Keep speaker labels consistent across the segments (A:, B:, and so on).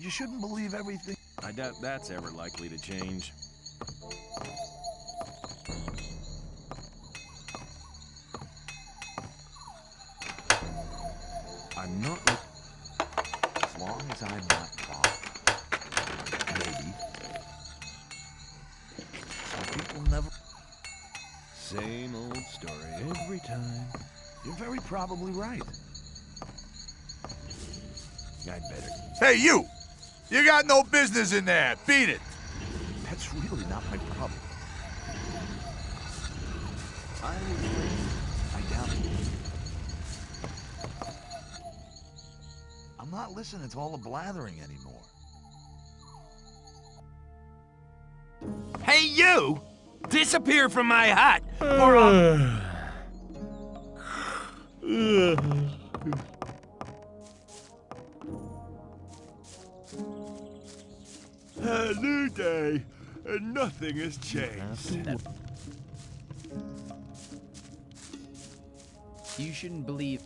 A: You shouldn't believe everything.
B: I doubt that's ever likely to change. I'm not...
A: As long as I'm not bothered. Maybe. Some people never...
B: Same old story every time.
A: You're very probably right.
B: I'd better...
C: Hey, you! You got no business in there. Beat it.
A: That's really not my problem. I doubt it. I'm not listening to all the blathering anymore.
D: Hey, you! Disappear from my hut, or I'll...
B: A new day, and nothing has changed.
E: You shouldn't believe...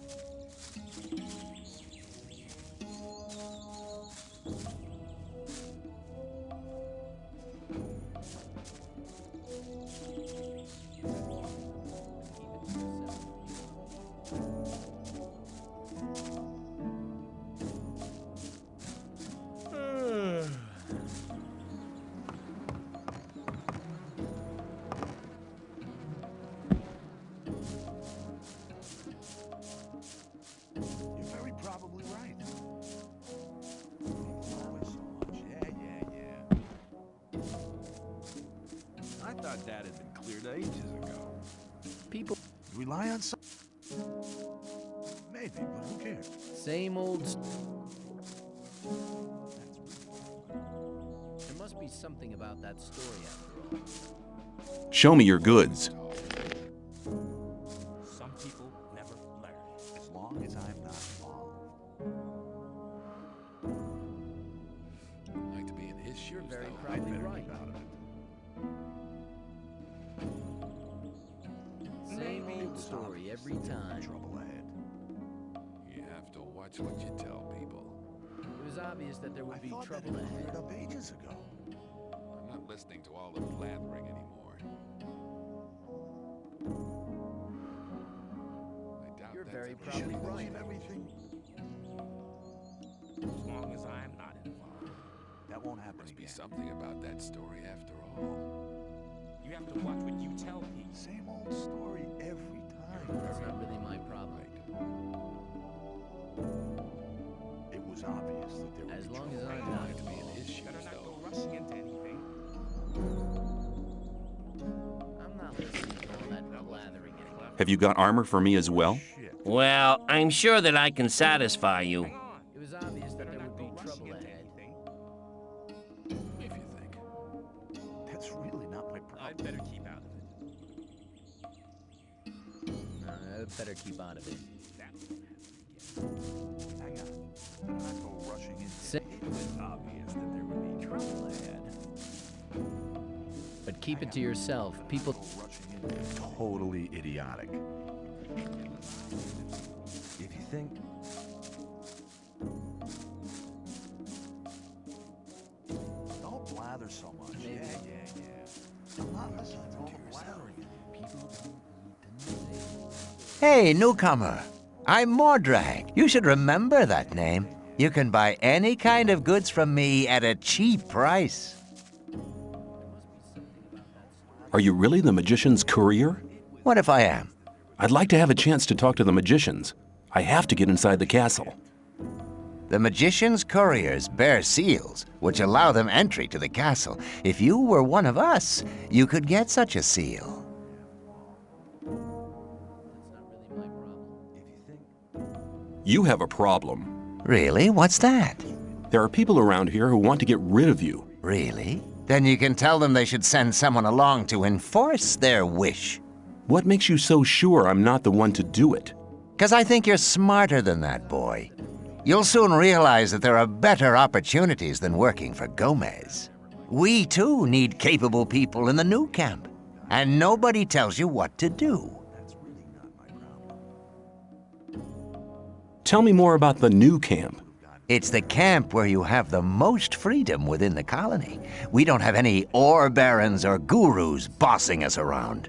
A: You're very probably right. Yeah.
B: I thought that had been cleared ages ago.
E: People...
A: Rely on some... Maybe, but who cares?
E: Same old... There must be something about that story after all.
F: Show me your goods.
D: Some people never learn.
A: As long as I'm not involved.
G: I'd like to be in his shoes,
E: You're very
G: though.
E: probably
A: Better
E: right.
A: keep out of it.
E: Same old story every time.
A: Trouble ahead.
G: You have to watch what you tell people.
E: It was obvious that there would be
A: I thought that
E: trouble
A: had cleared
E: ahead.
A: up ages ago.
G: I'm not listening to all the blathering anymore. I doubt
E: You're
G: that's
E: very
G: ever
A: You
E: probably
A: shouldn't
E: right.
A: believe everything.
D: As long as I'm not involved.
A: That won't happen
G: Must be
A: again.
G: something about that story after all.
D: You have to watch what you tell people.
A: Same old story every time.
E: That's not really my problem.
A: It was obvious that there would
E: As
A: be
E: long as
A: trouble
E: I'm
A: ahead.
E: not
G: I'd like to be in his shoes,
D: Better not
G: though.
D: go rushing into anything.
E: I'm not listening to all that blathering anymore.
F: Have you got armor for me as well?
H: Well, I'm sure that I can satisfy you.
D: Hang on.
E: It was obvious that there
D: Better
E: would
D: not
E: be
D: go rushing
E: trouble
D: into
E: ahead.
D: anything.
G: If you think.
A: That's really not my
D: I'd
A: problem.
D: better keep out of it.
E: I'd better keep out of it.
D: That won't happen again.
A: Hang on. Better not go rushing into
E: Sa-
A: it.
B: It was obvious that there would be trouble ahead.
E: But keep it to yourself. People...
A: Go rushing into it. Totally idiotic.
B: If you think...
A: Don't blather so much. Yeah. I'm not listening to all the blathering.
E: People don't need to know.
I: Hey, newcomer. I'm Mordrag. You should remember that name. You can buy any kind of goods from me at a cheap price.
F: Are you really the magician's courier?
I: What if I am?
F: I'd like to have a chance to talk to the magicians. I have to get inside the castle.
I: The magician's couriers bear seals, which allow them entry to the castle. If you were one of us, you could get such a seal.
E: That's not really my problem.
F: You have a problem.
I: Really? What's that?
F: There are people around here who want to get rid of you.
I: Really? Then you can tell them they should send someone along to enforce their wish.
F: What makes you so sure I'm not the one to do it?
I: 'Cause I think you're smarter than that, boy. You'll soon realize that there are better opportunities than working for Gomez. We, too, need capable people in the new camp. And nobody tells you what to do.
A: That's really not my problem.
F: Tell me more about the new camp.
A: Would've gotten
I: It's the camp where you have the most freedom within the colony. We don't have any ore barons or gurus bossing us around.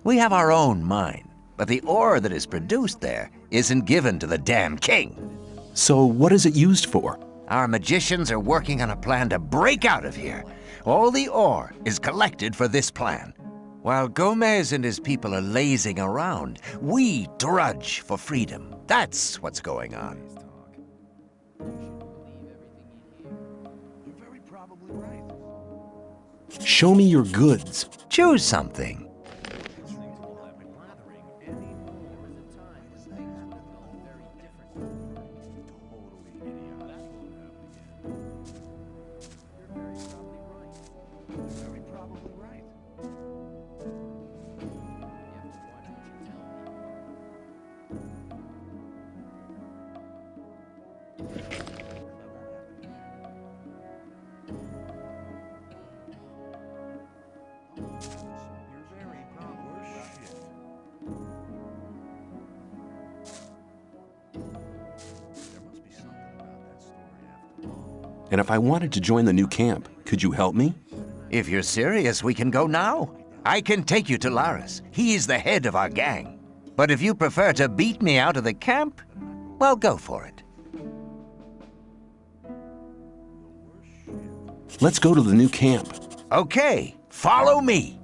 I: We have our own mine, but the ore that is produced there isn't given to the damn king.
F: So what is it used for?
I: Our magicians are working on a plan to break out of here. All the ore is collected for this plan. While Gomez and his people are lazing around, we drudge for freedom. That's what's going on.
A: You're very probably right.
F: Show me your goods.
I: Choose something.
F: And if I wanted to join the new camp, could you help me?
I: If you're serious, we can go now. I can take you to Laris. He's the head of our gang. But if you prefer to beat me out of the camp, well, go for it.
F: Let's go to the new camp.
I: Okay, follow me.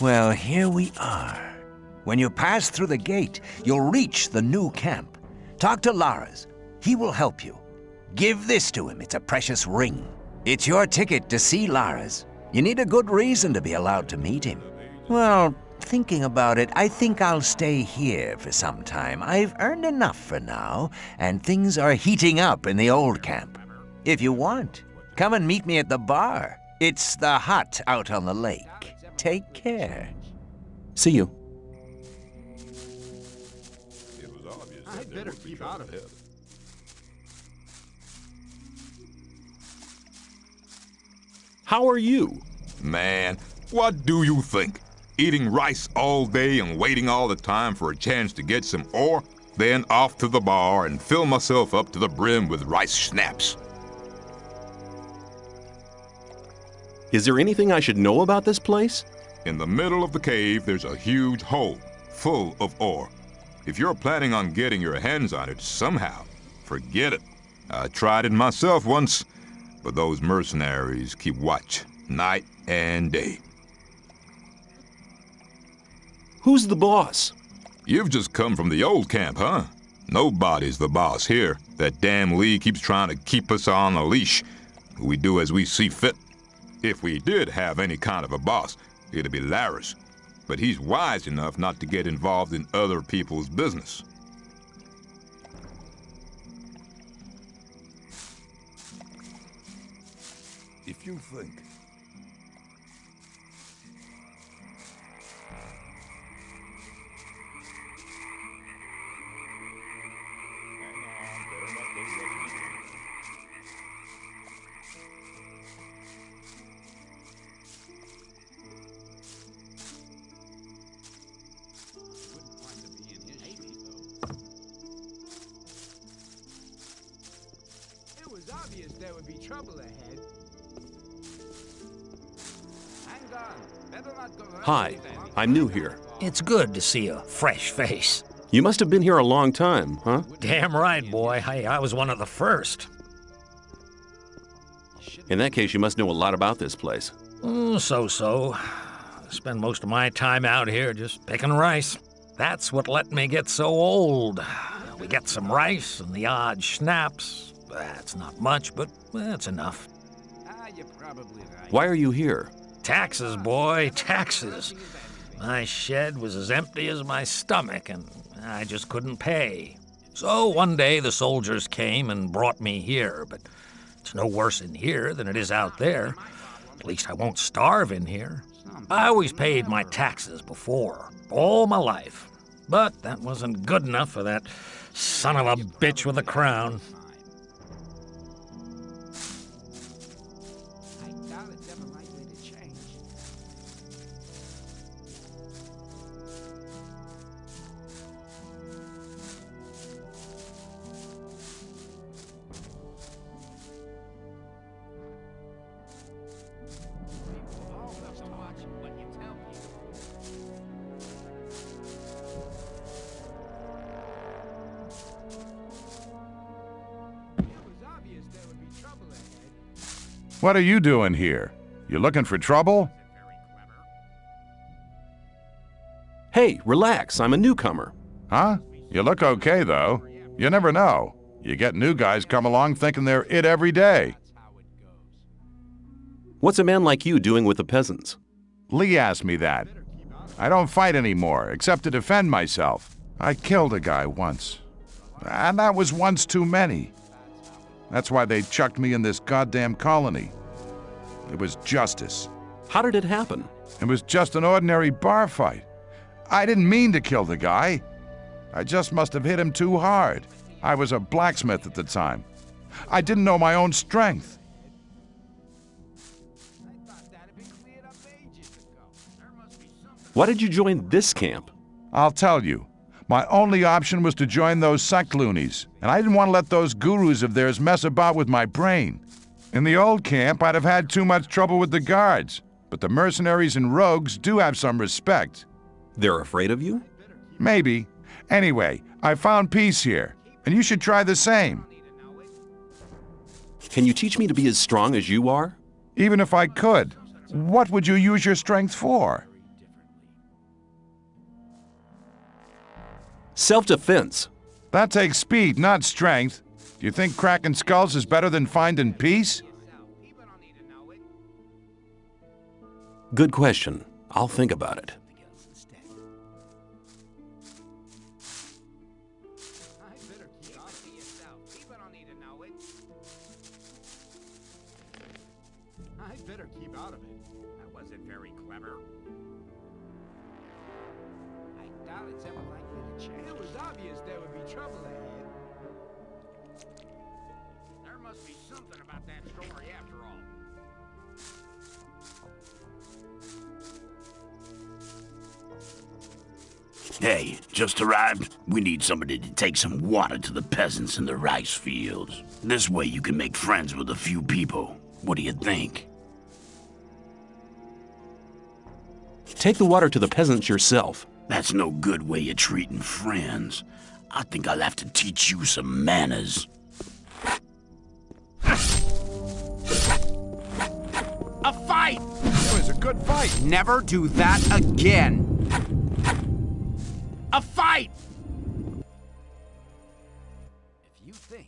I: Well, here we are. When you pass through the gate, you'll reach the new camp. Talk to Lars. He will help you. Give this to him. It's a precious ring. It's your ticket to see Lars. You need a good reason to be allowed to meet him. Well, thinking about it, I think I'll stay here for some time. I've earned enough for now, and things are heating up in the old camp. If you want, come and meet me at the bar. It's the hut out on the lake. Take care.
F: See you.
G: It was obvious that
B: I'd better keep out of it.
F: How are you?
C: Man, what do you think? Eating rice all day and waiting all the time for a chance to get some ore, then off to the bar and fill myself up to the brim with rice schnapps.
F: Is there anything I should know about this place?
C: In the middle of the cave, there's a huge hole full of ore. If you're planning on getting your hands on it somehow, forget it. I tried it myself once, but those mercenaries keep watch night and day.
F: Who's the boss?
C: You've just come from the old camp, huh? Nobody's the boss here. That damn Lee keeps trying to keep us on a leash. We do as we see fit. If we did have any kind of a boss, it'd be Lars. But he's wise enough not to get involved in other people's business.
G: If you think
D: It was obvious there would be trouble ahead. Hang on. Better not go running
F: Hi,
D: with them.
F: I'm new here.
J: It's good to see a fresh face.
F: You must have been here a long time, huh?
J: Damn right, boy. I was one of the first.
F: In that case, you must know a lot about this place.
J: So-so. I spend most of my time out here just picking rice. That's what let me get so old. We get some rice and the odd schnapps. That's not much, but that's enough.
D: You're probably right.
F: Why are you here?
J: Taxes, boy, taxes. My shed was as empty as my stomach, and I just couldn't pay. So one day the soldiers came and brought me here, but it's no worse in here than it is out there. At least I won't starve in here. I always paid my taxes before, all my life. But that wasn't good enough for that son of a bitch with a crown.
D: I doubt it's ever likely to change. People all have to watch what you tell people. It was obvious there would be trouble ahead.
C: What are you doing here? You looking for trouble?
F: Hey, relax, I'm a newcomer.
C: Huh? You look okay, though. You never know. You get new guys come along thinking they're it every day.
F: What's a man like you doing with the peasants?
C: Lee asked me that. I don't fight anymore, except to defend myself. I killed a guy once. And that was once too many. That's why they chucked me in this goddamn colony. It was justice.
F: How did it happen?
C: It was just an ordinary bar fight. I didn't mean to kill the guy. I just must have hit him too hard. I was a blacksmith at the time. I didn't know my own strength.
F: Why did you join this camp?
C: I'll tell you. My only option was to join those sect loonies, and I didn't want to let those gurus of theirs mess about with my brain. In the old camp, I'd have had too much trouble with the guards, but the mercenaries and rogues do have some respect.
F: They're afraid of you?
C: Maybe. Anyway, I found peace here, and you should try the same.
F: Can you teach me to be as strong as you are?
C: Even if I could, what would you use your strength for?
F: Self-defense.
K: That takes speed, not strength. Do you think cracking skulls is better than finding peace?
F: Good question. I'll think about it.
D: I'd better keep out of it. That wasn't very clever. I doubt it's ever likely to change. It was obvious there would be trouble ahead. There must be something about that story after all.
L: Hey, just arrived? We need somebody to take some water to the peasants in the rice fields. This way you can make friends with a few people. What do you think?
F: Take the water to the peasants yourself.
L: That's no good way of treating friends. I think I'll have to teach you some manners.
D: A fight!
K: It was a good fight.
D: Never do that again. A fight! If you think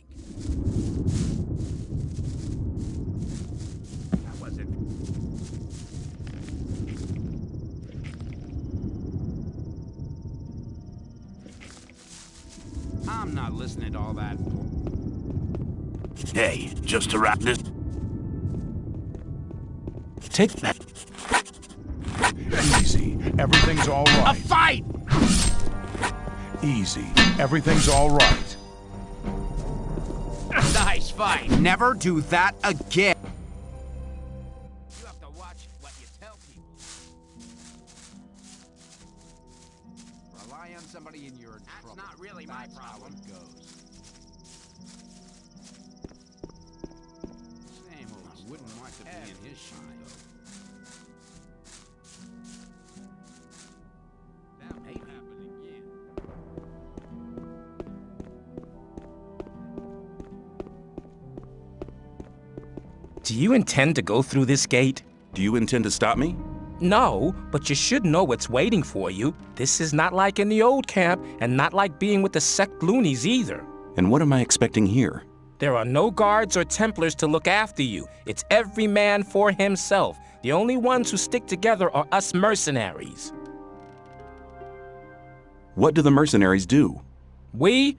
D: that wasn't... I'm not listening to all that.
L: Hey, just arrived. This.
F: Take that.
K: Easy. Everything's all right.
D: A fight!
K: Easy. Everything's all right.
D: Nice fight. Never do that again. You have to watch what you tell people. Rely on somebody in your trouble. That's not really my problem. How it goes. Same old. I wouldn't want to be in his shoes, though. That may happen again.
M: Do you intend to go through this gate?
F: Do you intend to stop me?
M: No, but you should know what's waiting for you. This is not like in the old camp, and not like being with the sect loonies either.
F: And what am I expecting here?
M: There are no guards or Templars to look after you. It's every man for himself. The only ones who stick together are us mercenaries.
F: What do the mercenaries do?
M: We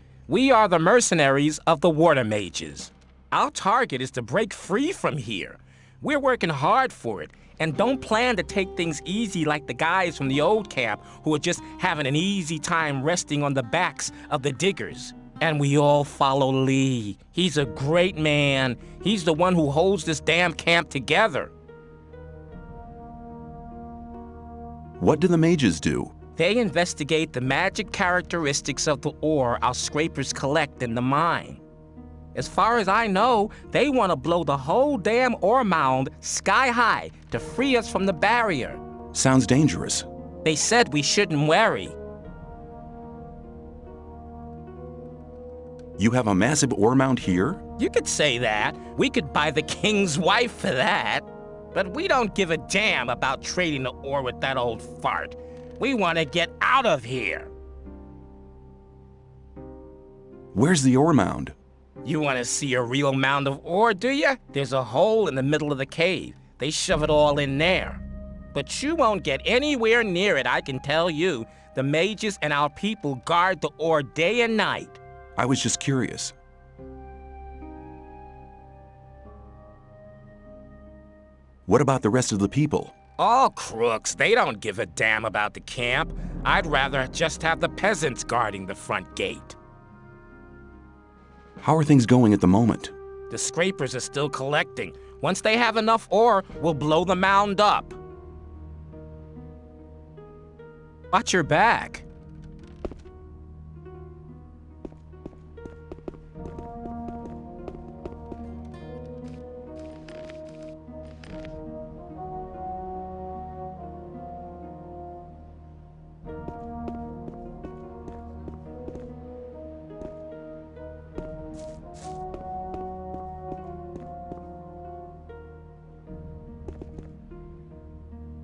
M: are the mercenaries of the water mages. Our target is to break free from here. We're working hard for it, and don't plan to take things easy like the guys from the old camp who are just having an easy time resting on the backs of the diggers. And we all follow Lee. He's a great man. He's the one who holds this damn camp together.
F: What do the mages do?
M: They investigate the magic characteristics of the ore our scrapers collect in the mine. As far as I know, they want to blow the whole damn ore mound sky high to free us from the barrier.
F: Sounds dangerous.
M: They said we shouldn't worry.
F: You have a massive ore mound here?
M: You could say that. We could buy the king's wife for that. But we don't give a damn about trading the ore with that old fart. We want to get out of here.
F: Where's the ore mound?
M: You want to see a real mound of ore, do you? There's a hole in the middle of the cave. They shove it all in there. But you won't get anywhere near it, I can tell you. The mages and our people guard the ore day and night.
F: I was just curious. What about the rest of the people?
M: All crooks. They don't give a damn about the camp. I'd rather just have the peasants guarding the front gate.
F: How are things going at the moment?
M: The scrapers are still collecting. Once they have enough ore, we'll blow the mound up. Watch your back.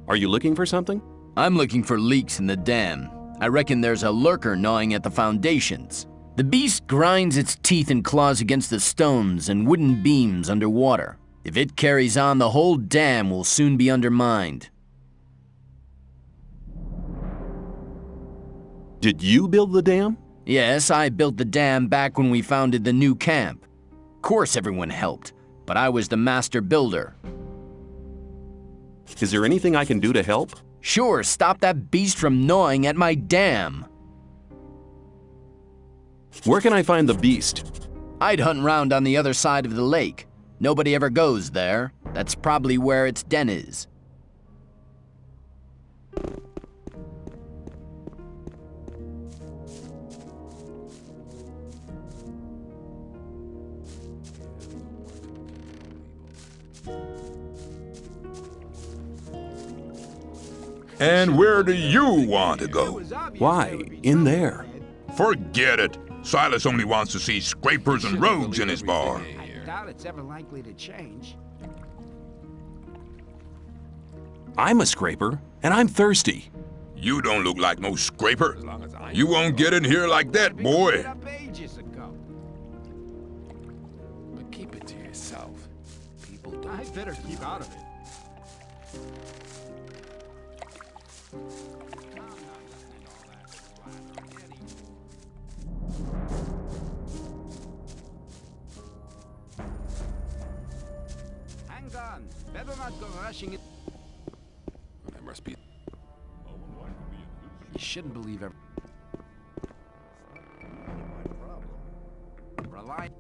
F: Are you looking for something?
N: I'm looking for leaks in the dam. I reckon there's a lurker gnawing at the foundations. The beast grinds its teeth and claws against the stones and wooden beams underwater. If it carries on, the whole dam will soon be undermined.
F: Did you build the dam?
N: Yes, I built the dam back when we founded the new camp. Of course everyone helped, but I was the master builder.
F: Is there anything I can do to help?
N: Sure, stop that beast from gnawing at my dam.
F: Where can I find the beast?
N: I'd hunt round on the other side of the lake. Nobody ever goes there. That's probably where its den is.
C: And where do you want to go?
F: Why, in there.
C: Forget it. Silas only wants to see scrapers and rogues in his bar.
D: I doubt it's ever likely to change.
F: I'm a scraper, and I'm thirsty.
C: You don't look like no scraper. You won't get in here like that, boy.
G: But keep it to yourself. People don't.
D: I better keep out of it. Hang on. Better not go rushing it.
G: There must be.
D: You shouldn't believe every. Rely.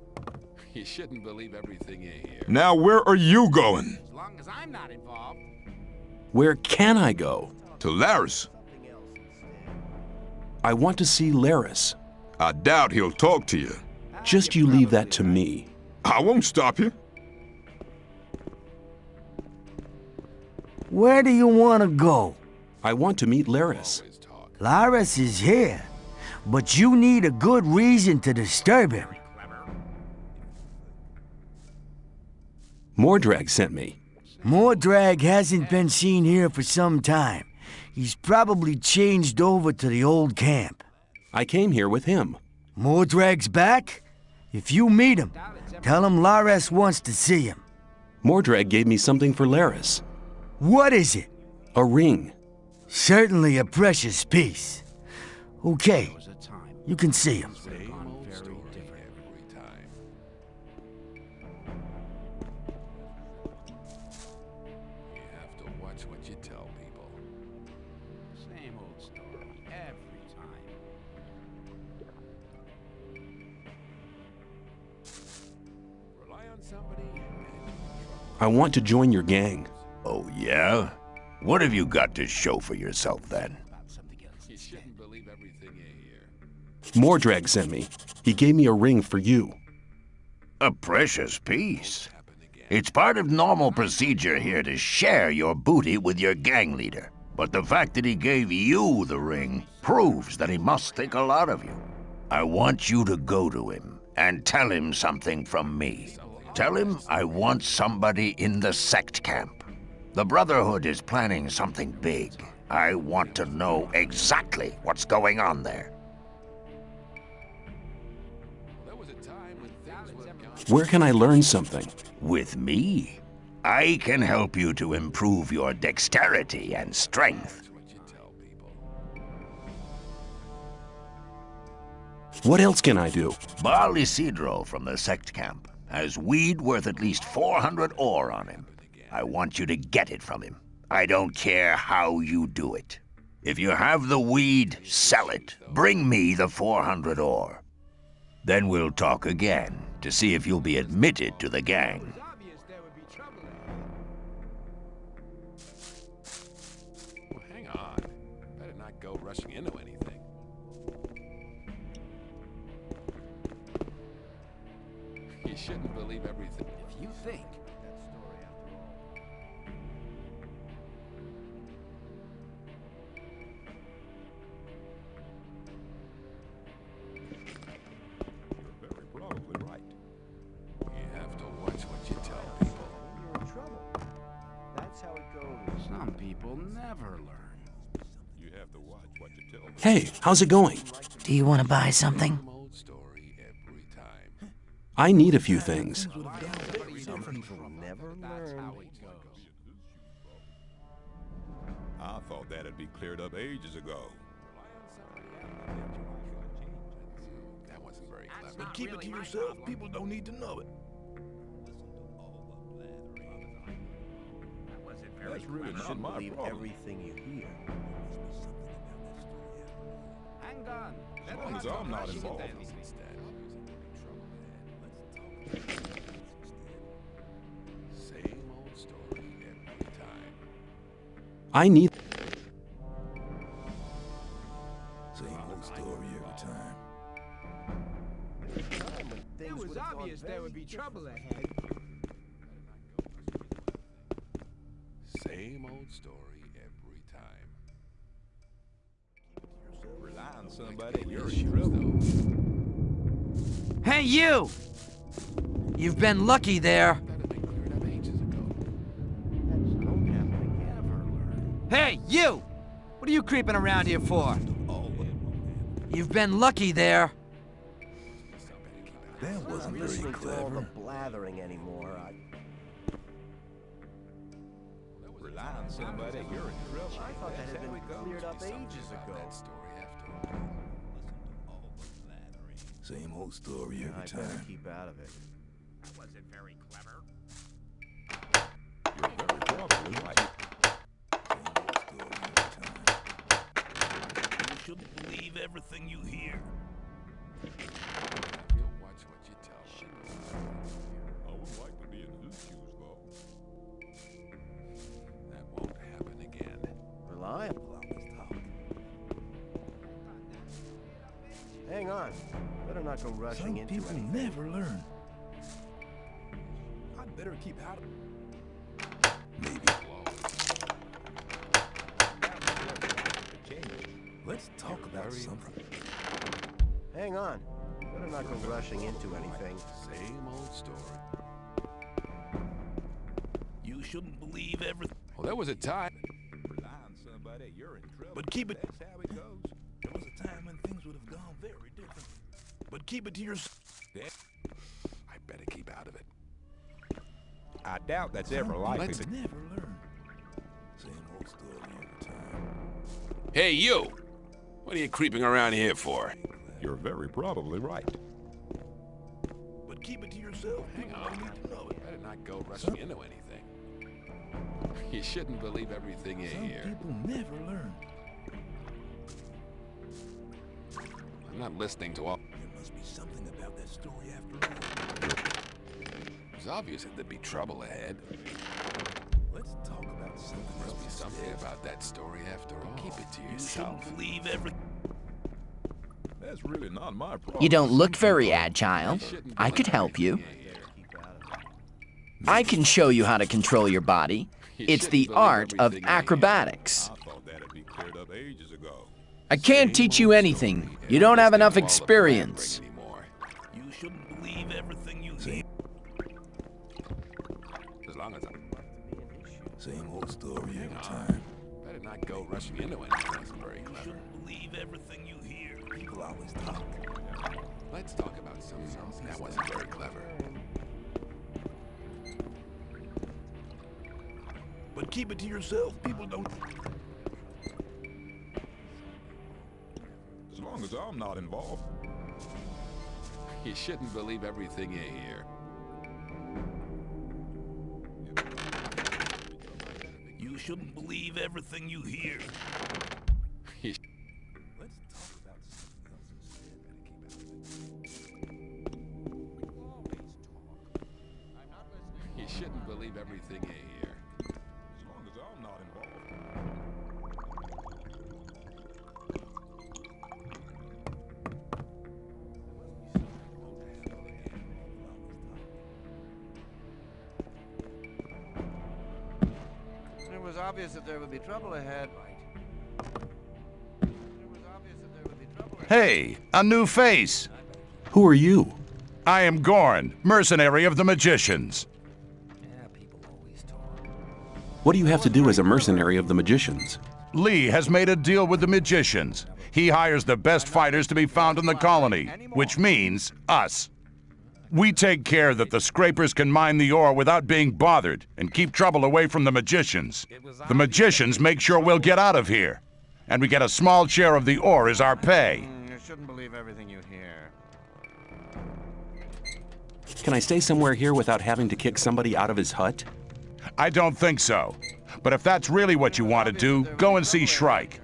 G: You shouldn't believe everything you hear.
C: Now where are you going?
D: As long as I'm not involved.
F: Where can I go?
C: To Laris.
F: I want to see Laris.
C: I doubt he'll talk to you.
F: Just you leave that to me.
C: I won't stop you.
O: Where do you want to go?
F: I want to meet Laris.
O: Laris is here, but you need a good reason to disturb him.
F: Mordrag sent me.
O: Mordrag hasn't been seen here for some time. He's probably changed over to the old camp.
F: I came here with him.
O: Mordrag's back? If you meet him, tell him Laris wants to see him.
F: Mordrag gave me something for Laris.
O: What is it?
F: A ring.
O: Certainly a precious piece. Okay, you can see him.
G: What you tell people.
D: Same old story every time.
G: Rely on somebody.
F: I want to join your gang.
L: Oh, yeah? What have you got to show for yourself, then?
G: You shouldn't believe everything you hear.
F: Mordrag sent me. He gave me a ring for you.
L: A precious piece. It's part of normal procedure here to share your booty with your gang leader. But the fact that he gave you the ring proves that he must think a lot of you. I want you to go to him and tell him something from me. Tell him I want somebody in the sect camp. The Brotherhood is planning something big. I want to know exactly what's going on there.
F: Where can I learn something?
L: With me, I can help you to improve your dexterity and strength.
F: What else can I do?
L: Baal Isidro from the sect camp has weed worth at least 400 ore on him. I want you to get it from him. I don't care how you do it. If you have the weed, sell it. Bring me the 400 ore. Then we'll talk again to see if you'll be admitted to the gang.
G: Well, hang on. Better not go rushing into anything. You shouldn't believe everything.
D: If you think
G: You're in trouble.
D: some people never learn.
B: You have to watch.
F: Hey, how's it going?
I: Do you want to buy something?
F: I need a few things.
C: I thought that had been cleared up ages ago.
G: That wasn't very clever.
A: But keep it to yourself. People don't need to know it.
C: That's really not my problem.
A: Everything you hear.
G: Hang on.
C: As long as I'm not involved.
G: Same old story every time.
F: I need...
A: Same old story every time.
P: It was obvious there would be trouble ahead.
G: Same old story every time.
C: Rely on somebody, you're in trouble.
O: Hey, you! You've been lucky there. Hey, you! What are you creeping around here for? You've been lucky there.
A: That wasn't very clever.
E: All the blathering anymore.
C: Rely on somebody, you're in trouble.
E: I thought that had been cleared up ages ago.
A: Same old story every time.
E: Keep out of it.
D: Was it very clever?
C: You're very probably right.
A: You shouldn't believe everything you hear.
G: You'll watch what you tell them.
C: I would like to be in his shoes, though.
G: That won't happen again.
E: Reliable. Hang on. Better not go rushing
A: Some
E: into
A: people
E: anything.
A: never learn. I'd better keep out of it. Maybe. Let's talk about something.
E: Hang on. Better not go rushing into anything.
G: Same old story.
A: You shouldn't believe everything.
G: Well, there was a time.
C: Rely on somebody, you're in trouble.
A: But keep it.
C: That's how it goes.
A: There was a time when things would have gone very different. But keep it to yourself.
G: I better keep out of it.
C: I doubt that's ever likely
A: Let's
C: to...
A: never learn. Same old story every time.
G: Hey, you! What are you creeping around here for?
C: You're very probably right.
A: But keep it to yourself.
G: Hang on.
A: People don't need to know it.
G: Better not go rushing into anything. You shouldn't believe everything you hear.
A: Some people never learn.
G: I'm not listening to all.
A: There must be something about that story after all.
G: It's obvious that there'd be trouble ahead.
A: Let's talk about something
G: There must
A: else.
G: be something about that story after all. Keep it to
A: You
G: yourself.
A: shouldn't believe everything.
C: That's really not my problem.
N: You don't look very agile. I could help you. I can show you how to control your body. It's the art of acrobatics.
C: I thought that had been cleared up ages ago.
N: I can't teach you anything. You don't have enough experience.
A: You shouldn't believe everything you hear.
G: As long as I'm...
A: Same old story every time.
G: Better not go rushing into anything. That's very
A: You
G: clever.
A: shouldn't believe everything you hear. People always talk.
G: Let's talk about something else. That wasn't very clever.
A: But keep it to yourself. People don't.
C: As long as I'm not involved.
G: You shouldn't believe everything you hear.
A: You shouldn't believe everything you hear.
G: You
A: Let's talk about something else instead.
G: You shouldn't believe everything you hear.
C: As long as I'm not involved.
E: It was obvious that there would be trouble ahead.
K: Hey, a new face.
F: Who are you?
K: I am Gorn, mercenary of the magicians.
F: What do you have to do as a mercenary of the magicians?
K: Lee has made a deal with the magicians. He hires the best fighters to be found in the colony, which means us. We take care that the scrapers can mine the ore without being bothered and keep trouble away from the magicians. The magicians make sure we'll get out of here. And we get a small share of the ore as our pay.
Q: You shouldn't believe everything you hear.
F: Can I stay somewhere here without having to kick somebody out of his hut?
K: I don't think so. But if that's really what you want to do, go and see Shrike.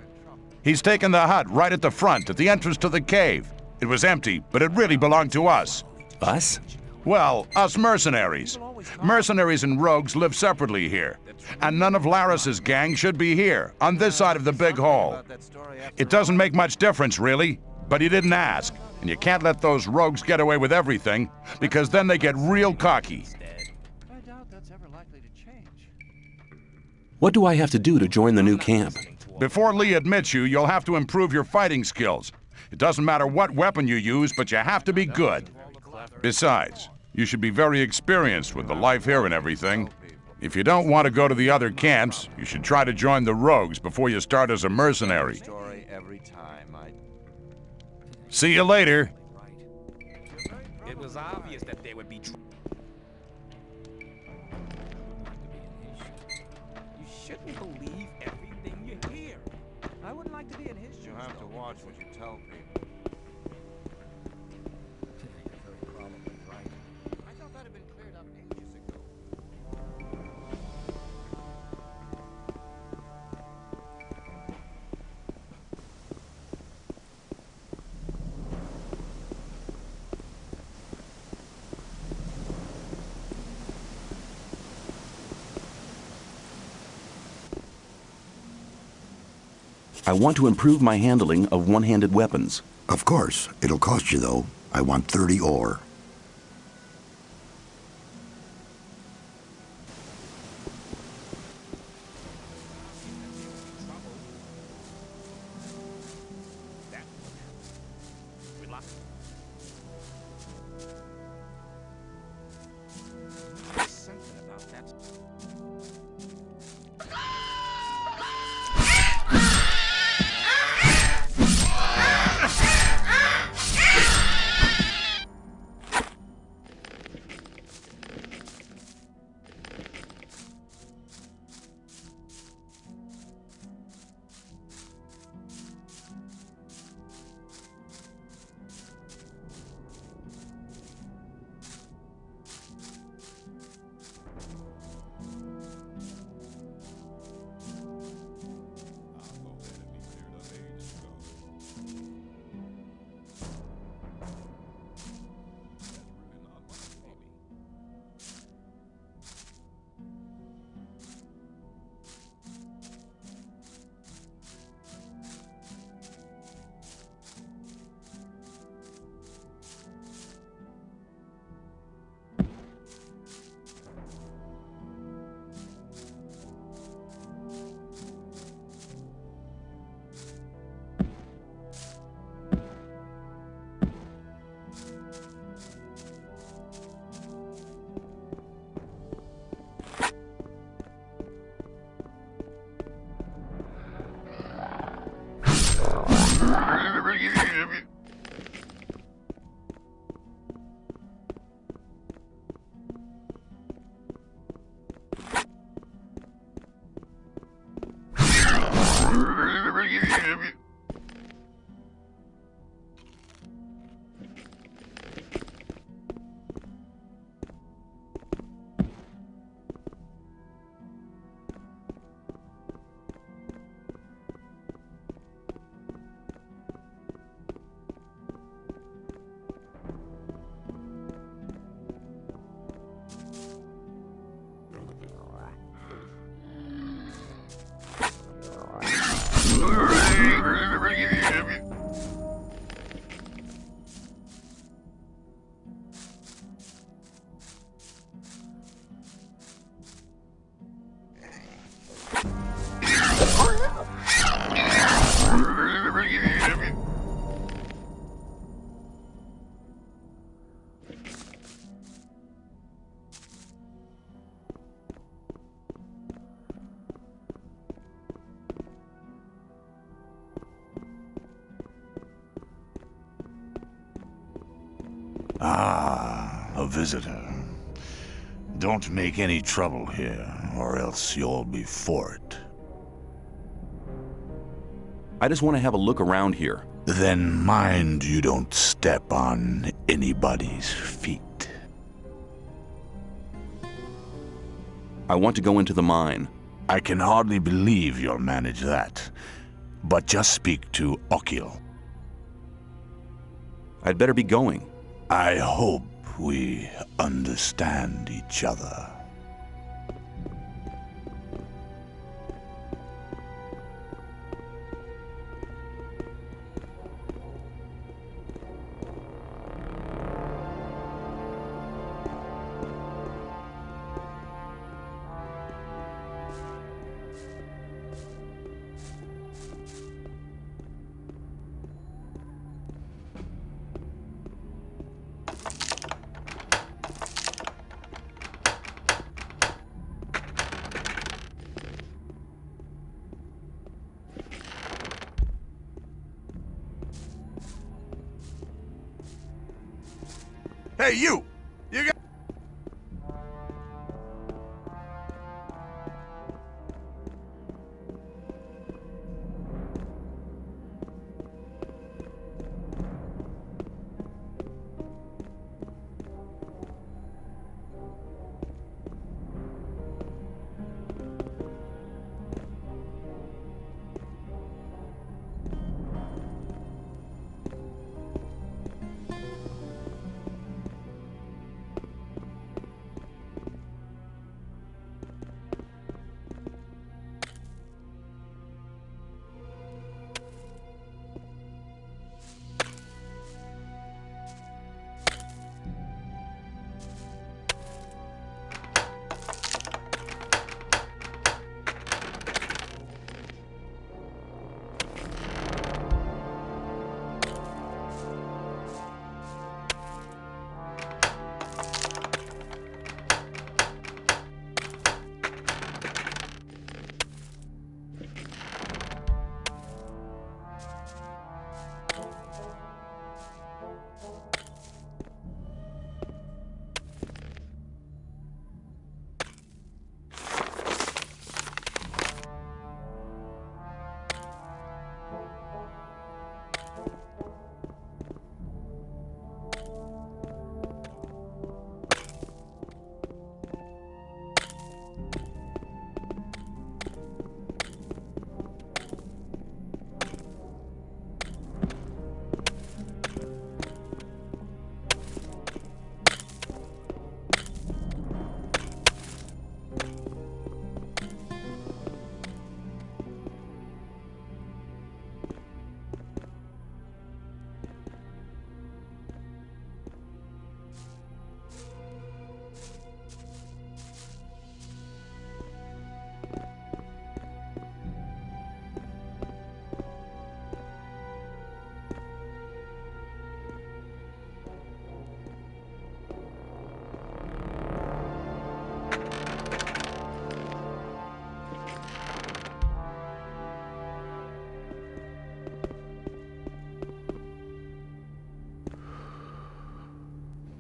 K: He's taken the hut right at the front, at the entrance to the cave. It was empty, but it really belonged to us.
F: Us?
K: Well, us mercenaries. Mercenaries and rogues live separately here. And none of Laris's gang should be here, on this side of the big hole. It doesn't make much difference, really, but he didn't ask. And you can't let those rogues get away with everything, because then they get real cocky.
A: I doubt that's ever likely to change.
F: What do I have to do to join the new camp?
K: Before Lee admits you, you'll have to improve your fighting skills. It doesn't matter what weapon you use, but you have to be good. Besides, you should be very experienced with the life here and everything. If you don't want to go to the other camps, you should try to join the rogues before you start as a mercenary. See you later.
M: It was obvious that there would be
P: You shouldn't believe everything you hear. I wouldn't like to be in his shoes.
Q: You have to watch what you tell people.
A: I thought that had been cleared up ages ago.
F: I want to improve my handling of one-handed weapons.
R: Of course. It'll cost you, though. I want 30 ore.
K: Ah, a visitor. Don't make any trouble here, or else you'll be for it.
F: I just want to have a look around here.
K: Then mind you don't step on anybody's feet.
F: I want to go into the mine.
K: I can hardly believe you'll manage that. But just speak to Okil.
F: I'd better be going.
K: I hope we understand each other. Hey, you! You got...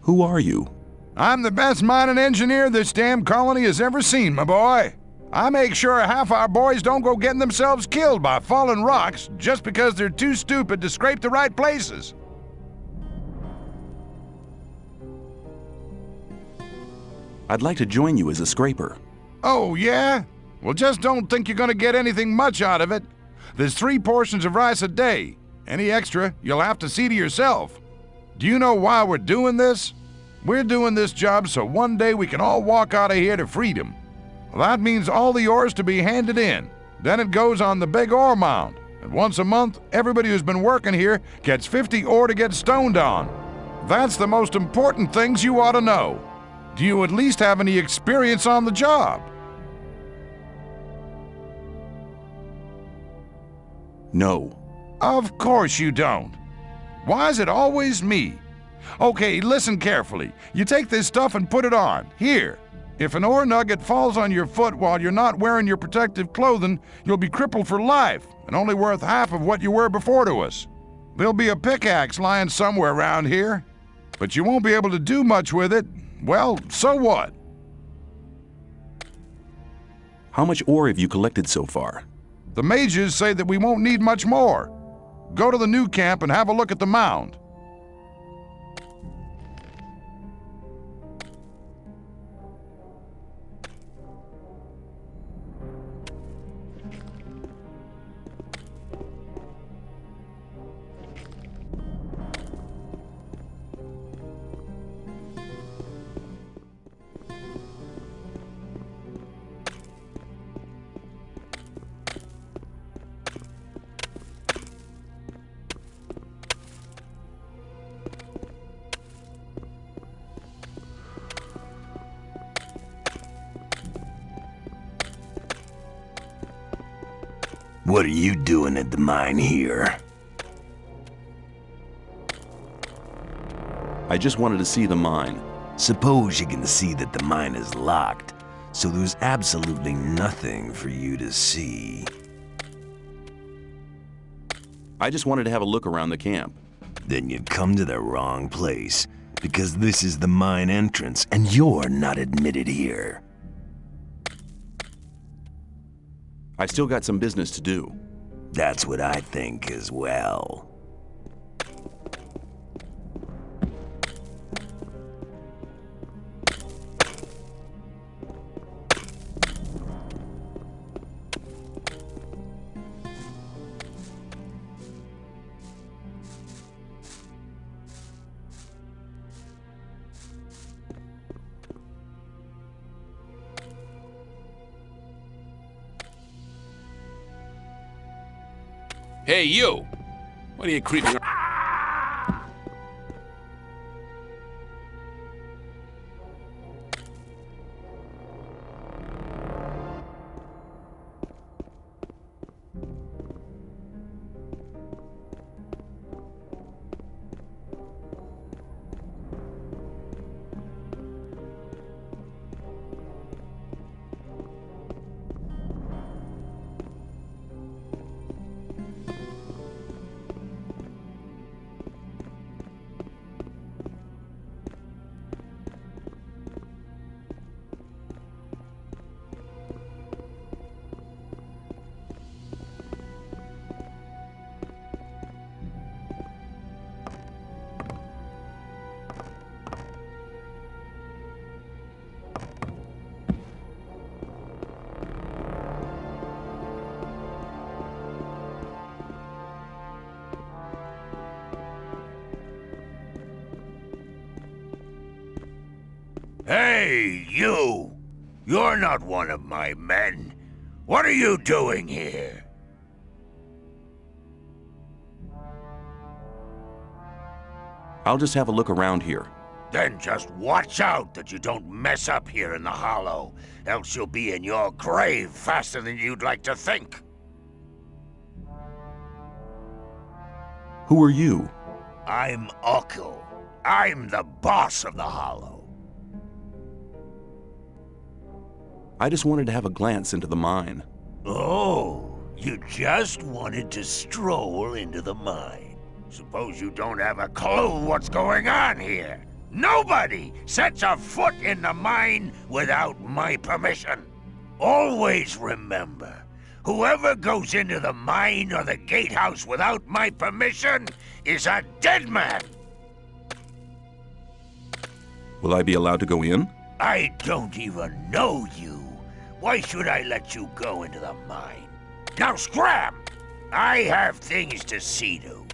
F: Who are you?
K: I'm the best mining engineer this damn colony has ever seen, my boy. I make sure half our boys don't go getting themselves killed by falling rocks just because they're too stupid to scrape the right places.
F: I'd like to join you as a scraper.
K: Oh, yeah? Well, just don't think you're gonna get anything much out of it. There's 3 portions of rice a day. Any extra, you'll have to see to yourself. Do you know why we're doing this? We're doing this job so one day we can all walk out of here to freedom. Well, that means all the ore's to be handed in. Then it goes on the big ore mound. And once a month, everybody who's been working here gets 50 ore to get stoned on. That's the most important things you ought to know. Do you at least have any experience on the job?
F: No.
K: Of course you don't. Why is it always me? Okay, listen carefully. You take this stuff and put it on. Here. If an ore nugget falls on your foot while you're not wearing your protective clothing, you'll be crippled for life and only worth half of what you were before to us. There'll be a pickaxe lying somewhere around here. but you won't be able to do much with it. Well, so what?
F: How much ore have you collected so far?
K: The mages say that we won't need much more. Go to the new camp and have a look at the mound.
S: What are you doing at the mine here?
F: I just wanted to see the mine.
S: Suppose you can see that the mine is locked, so there's absolutely nothing for you to see.
F: I just wanted to have a look around the camp.
S: Then you've come to the wrong place, because this is the mine entrance, and you're not admitted here.
F: I still got some business to do.
S: That's what I think as well.
G: Hey, you! What are you creeping?
L: Hey, you! You're not one of my men. What are you doing here?
F: I'll just have a look around here.
L: Then just watch out that you don't mess up here in the Hollow, else you'll be in your grave faster than you'd like to think.
F: Who are you?
L: I'm Ukko. I'm the boss of the Hollow.
F: I just wanted to have a glance into the mine.
L: Oh, you just wanted to stroll into the mine. Suppose you don't have a clue what's going on here. Nobody sets a foot in the mine without my permission. Always remember, whoever goes into the mine or the gatehouse without my permission is a dead man.
F: Will I be allowed to go in?
L: I don't even know you. Why should I let you go into the mine? Now scram! I have things to see to.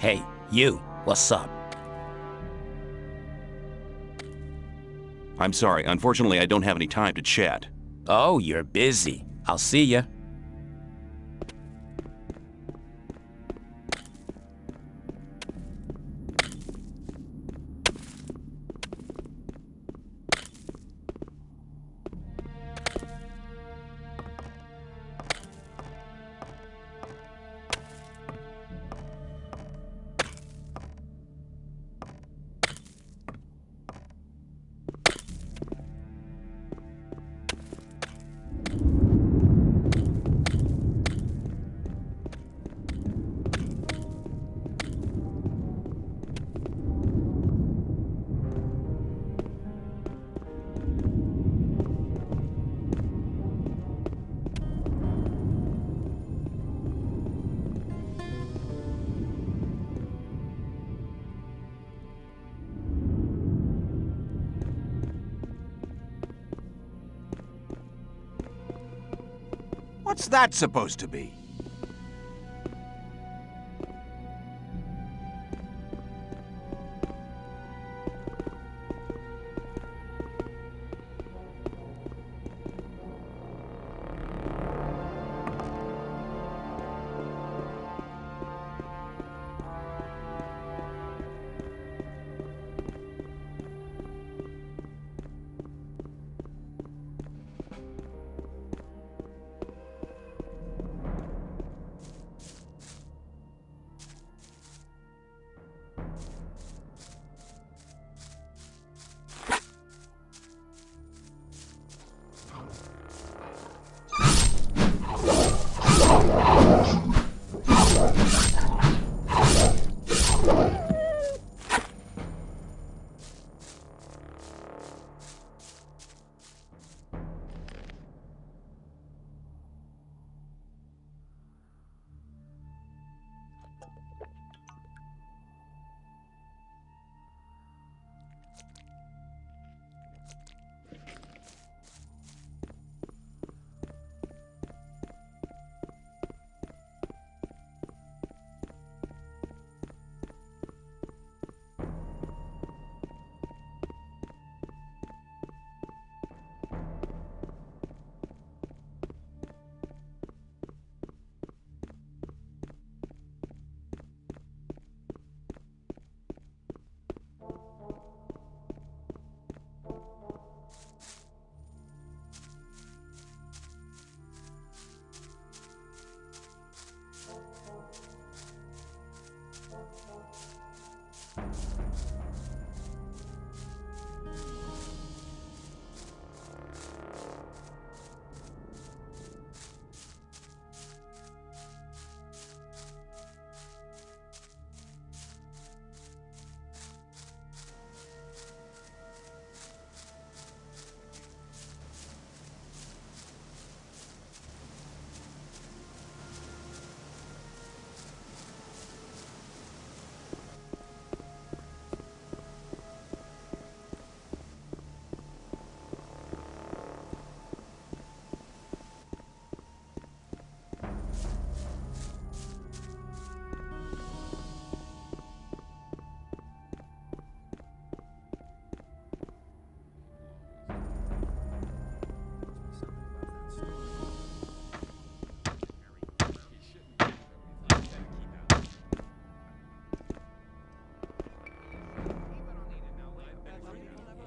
M: Hey, you, what's up?
F: I'm sorry. Unfortunately, I don't have any time to chat.
M: Oh, you're busy. I'll see ya.
D: What's that supposed to be?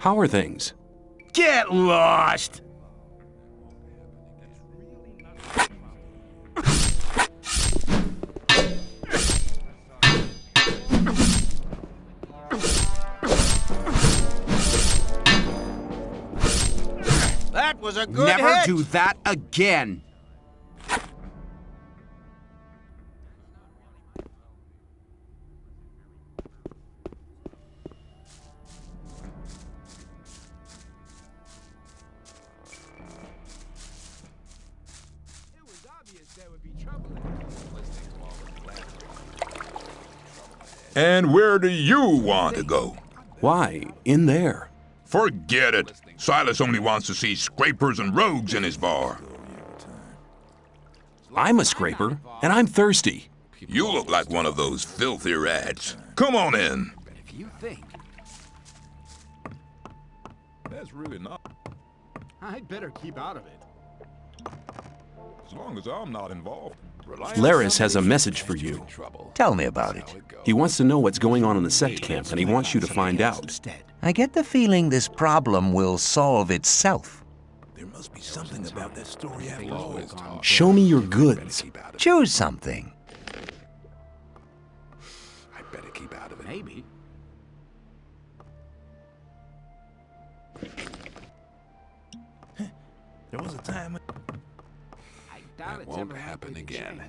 F: How are things?
O: Get lost!
D: That was a good Never hit.
E: do that again.
C: And where do you want to go?
F: Why, in there.
C: Forget it. Silas only wants to see scrapers and rogues in his bar.
F: I'm a scraper, and I'm thirsty.
C: You look like one of those filthy rats. Come on in.
D: If you think.
C: That's really not.
P: I'd better keep out of it.
C: As long as I'm not involved.
F: Laris has a message for you.
I: Tell me about it.
F: He wants to know what's going on in the sect camp, and he wants you to find out.
I: I get the feeling this problem will solve itself.
R: There must be something about that story after all.
F: Show me your goods.
I: Choose something.
G: I better keep out of it.
D: Maybe.
R: There was a time.
G: That won't happen again.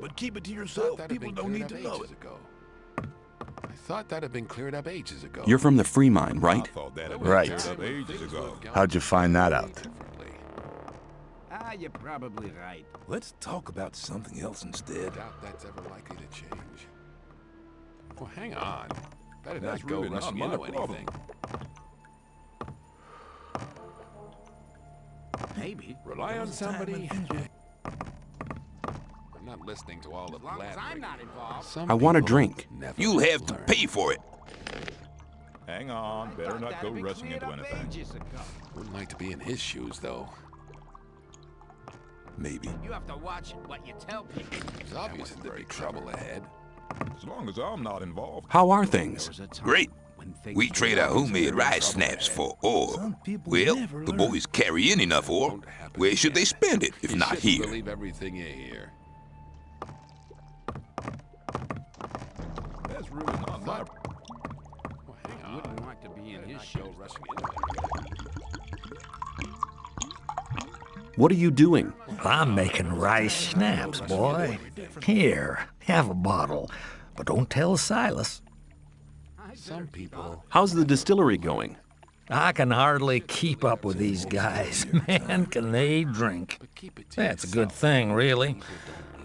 R: But keep it to yourself. People don't need to know it.
G: I thought that had been cleared up ages ago.
F: You're from the Free Mine, right?
K: Right. How'd you find that out?
D: You're probably right.
R: Let's talk about something else instead.
G: Doubt that's ever likely to change. Well, hang on. Better
C: That's
G: not go
C: really
G: rushing
C: not my
G: into
C: problem.
G: anything.
D: Maybe.
G: Rely on somebody. I'm not listening to all the
D: As long as I'm
G: blabbering.
D: not involved.
G: Some
F: I want a
G: people
F: drink.
G: never
C: You'll have to
G: learn.
C: pay for it. Hang on. Better
D: Thought
C: not
D: that'd
C: go
D: been
C: rushing
D: cleared
C: into
D: up
C: anything.
D: ages ago.
G: Wouldn't like to be in his shoes, though.
R: Maybe.
D: You have to watch what you tell people.
G: It's obvious that there'd be trouble ahead.
C: As long as I'm not involved.
F: How are things?
C: Great. We trade our homemade rice snaps for ore. Well, the boys carry in enough ore. Where should they spend it if
G: You
C: not
G: shouldn't
C: here?
G: believe everything you hear.
C: That's really not my.
G: Well, hang on.
D: Wouldn't want to be in his
G: Not
D: shoes.
G: go rushing into anything.
F: What are you doing?
J: I'm making rice snaps, boy. Here, have a bottle. But don't tell Silas.
G: Some people.
F: How's the distillery going?
J: I can hardly keep up with these guys. Man, can they drink. That's a good thing, really.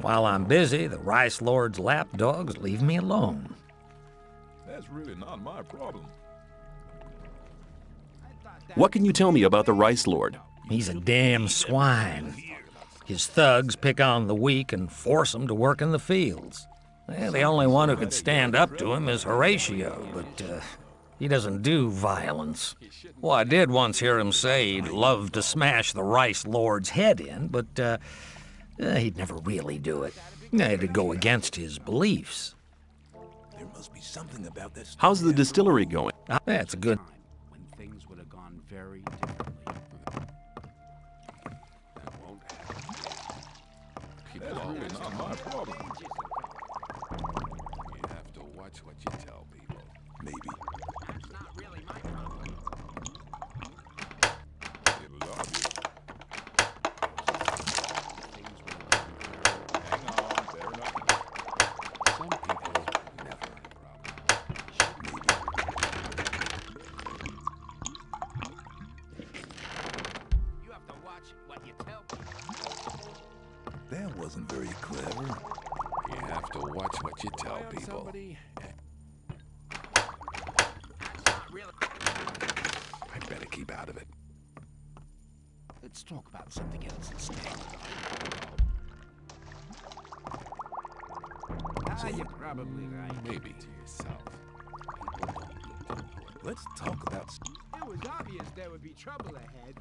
J: While I'm busy, the Rice Lord's lapdogs leave me alone.
C: That's really not my problem.
F: What can you tell me about the Rice Lord?
J: He's a damn swine. His thugs pick on the weak and force them to work in the fields. Well, the only one who could stand up to him is Horatio, but he doesn't do violence. Well, I did once hear him say he'd love to smash the Rice Lord's head in, but he'd never really do it. It'd go against his beliefs.
R: There must be something about this.
F: How's the distillery going?
J: That's a good...
D: When things would have gone very differently.
G: That won't happen. People
C: That's really
G: always
C: not
G: talk.
C: my problem.
G: You have to watch what you tell people.
R: Maybe.
D: That's not really my problem.
C: It was obvious.
D: Things would have gone very
C: Hang on. Better not.
G: Some people never have a problem.
D: You have to watch what you tell people.
R: That wasn't very clever.
G: You have to watch what you tell people.
D: That's not really.
G: I better keep out of it.
D: Let's talk about something else instead. You're probably right.
G: Maybe to yourself.
R: Let's talk about.
P: It was obvious there would be trouble ahead.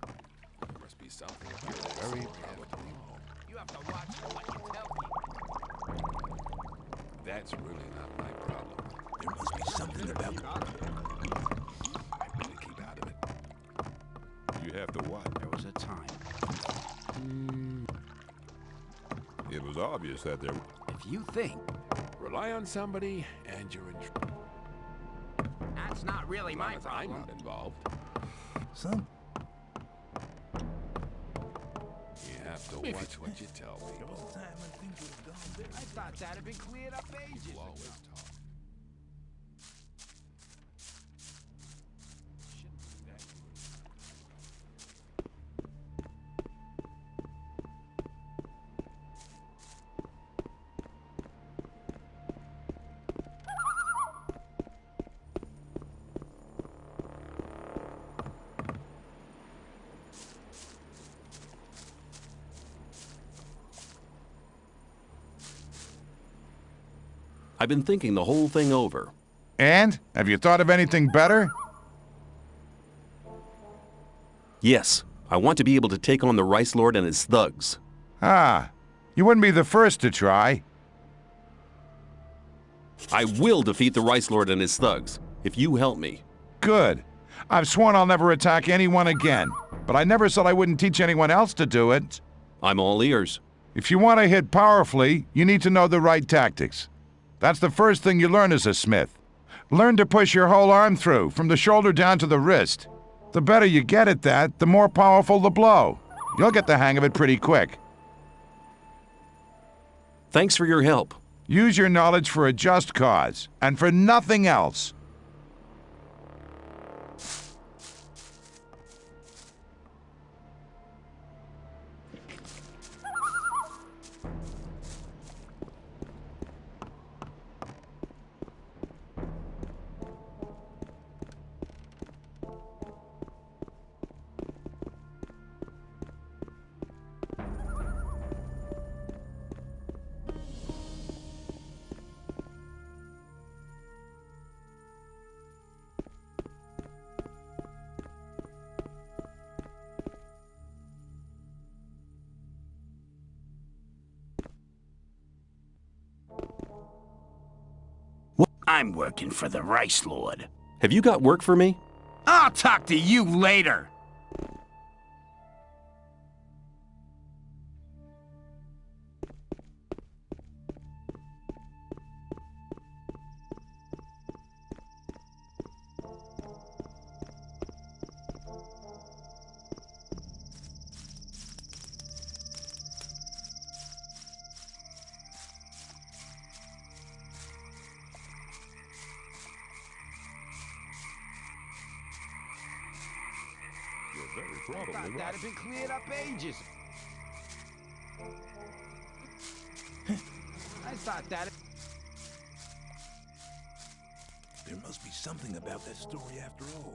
G: There must be something you're very probably wrong.
D: You have to watch what you tell people.
G: That's really not my problem.
R: There must be something about.
G: I better keep out of it.
C: You have to what?
D: There was a time.
C: It was obvious that there.
D: If you think
G: Rely on somebody, and you're in trouble.
D: that's not really my
G: I'm
D: problem.
G: not involved.
R: Some.
G: You have to watch what you tell
R: There
G: people.
R: was a time when things would have gone very.
D: I thought that had been cleared up ages
G: People
D: ago.
G: always talk.
F: I've been thinking the whole thing over.
K: And? Have you thought of anything better?
F: Yes, I want to be able to take on the Rice Lord and his thugs.
K: Ah, you wouldn't be the first to try.
F: I will defeat the Rice Lord and his thugs, if you help me.
K: Good. I've sworn I'll never attack anyone again, but I never said I wouldn't teach anyone else to do it.
F: I'm all ears.
K: If you want to hit powerfully, you need to know the right tactics. That's the first thing you learn as a smith. Learn to push your whole arm through, from the shoulder down to the wrist. The better you get at that, the more powerful the blow. You'll get the hang of it pretty quick.
F: Thanks for your help.
K: Use your knowledge for a just cause, and for nothing else.
D: I'm working for the Rice Lord.
F: Have you got work for me?
D: I'll talk to you later.
B: Probably
D: I thought
B: right.
D: that had been cleared up ages. I thought that.
A: There must be something about that story after all.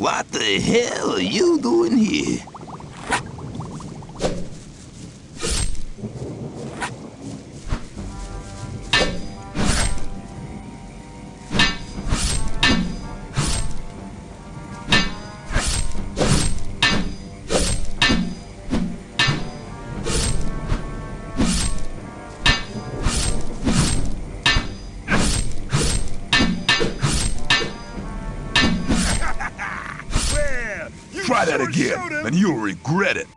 T: What the hell are you doing here?
B: Try that again, and you'll regret it.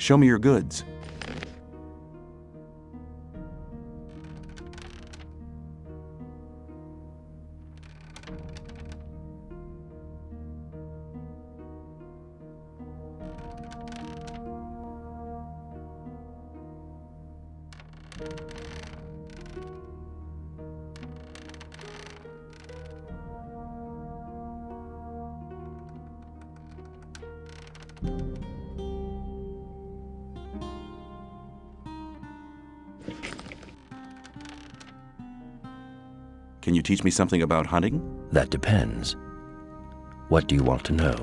F: Show me your goods. Can you teach me something about hunting?
U: That depends. What do you want to know?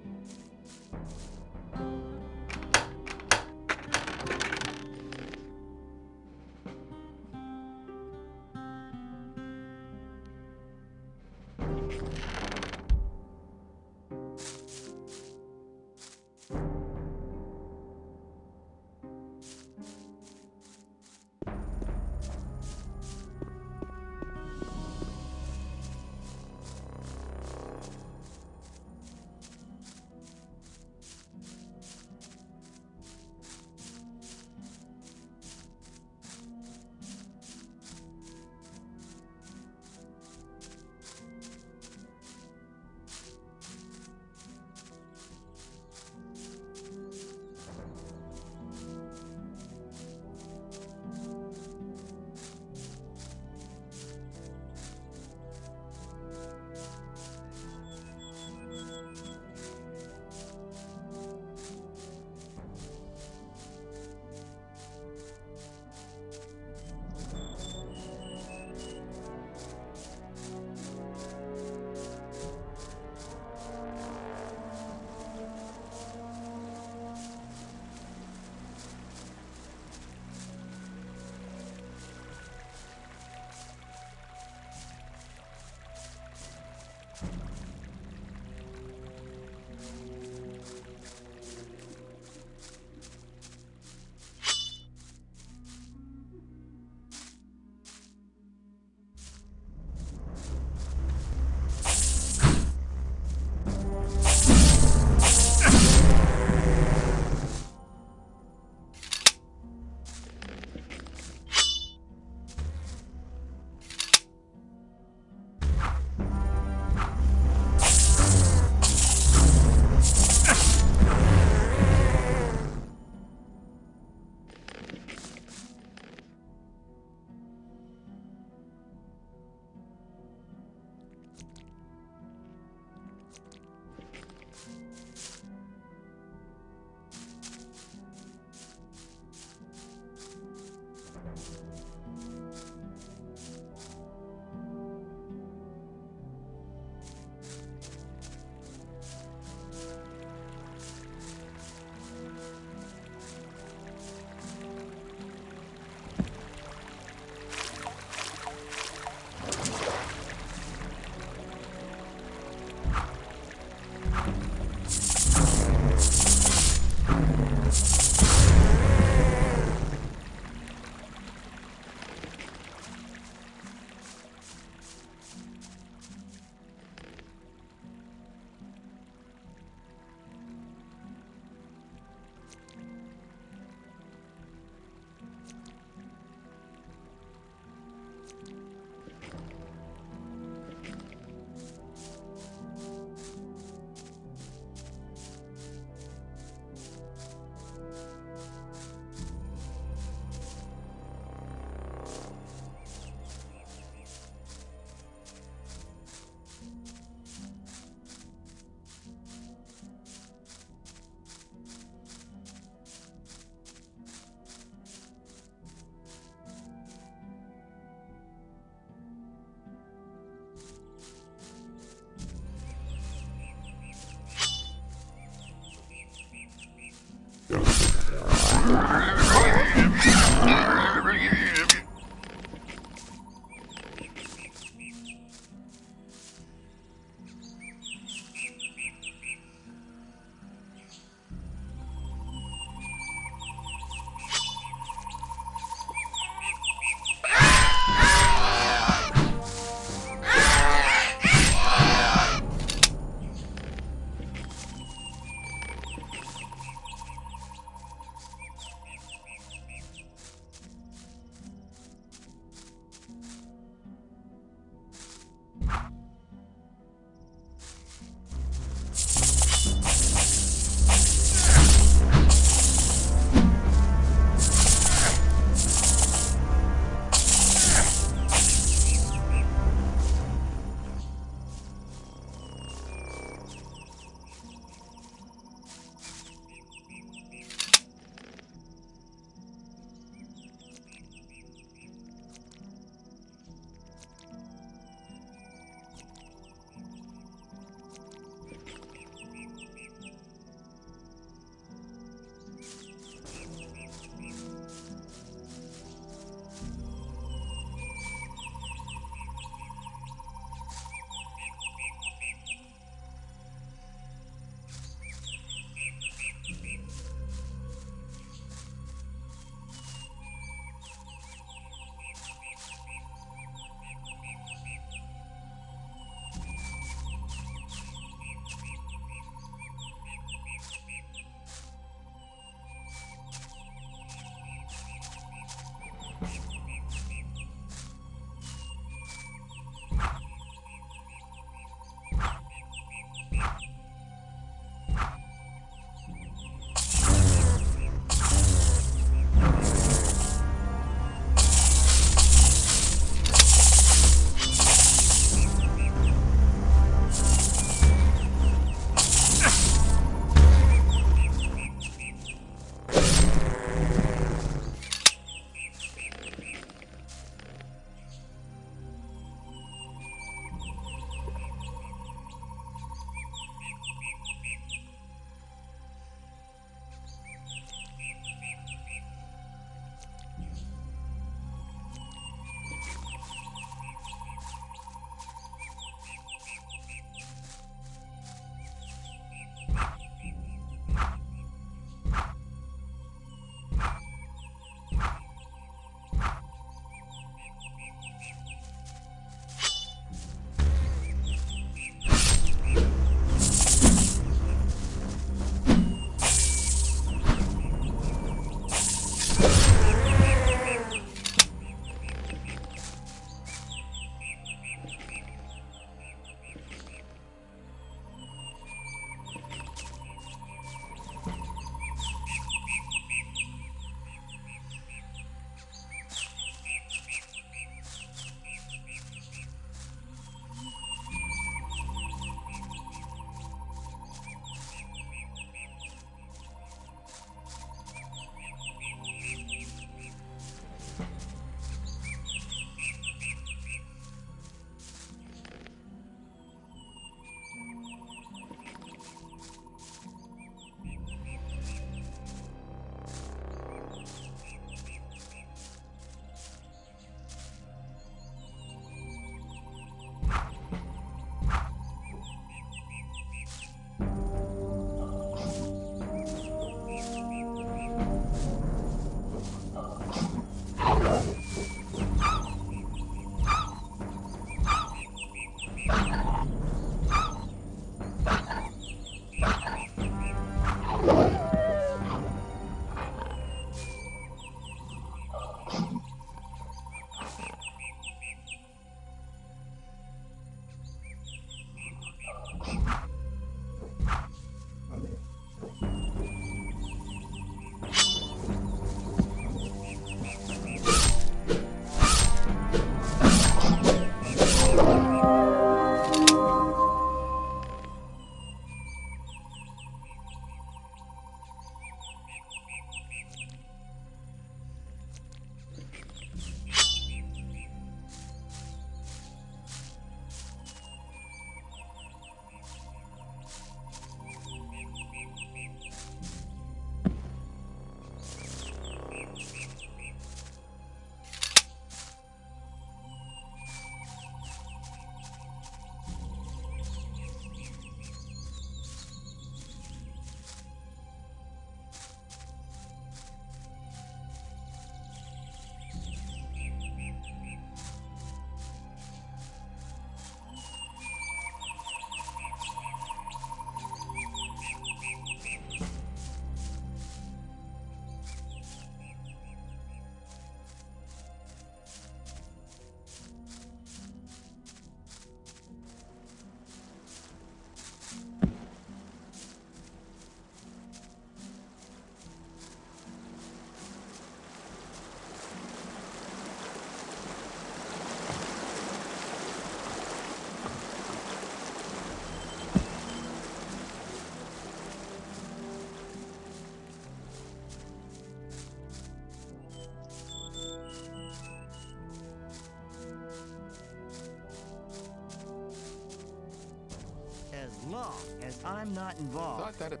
O: as long as I'm not involved.
G: Thought that it...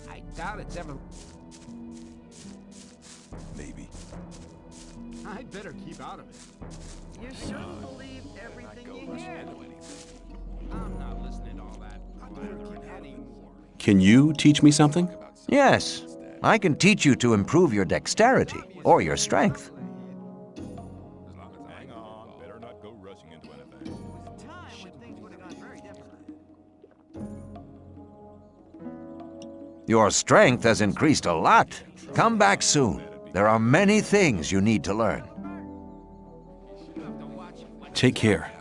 D: I doubt it's ever...
B: Maybe.
P: I'd better keep out of it.
E: You shouldn't believe everything you hear.
P: I'm not listening to all that anymore.
F: Can you teach me something?
I: Yes, I can teach you to improve your dexterity or your strength.
C: Hang on, better not go rushing into anything.
I: Your strength has increased a lot. Come back soon. There are many things you need to learn.
F: Take care.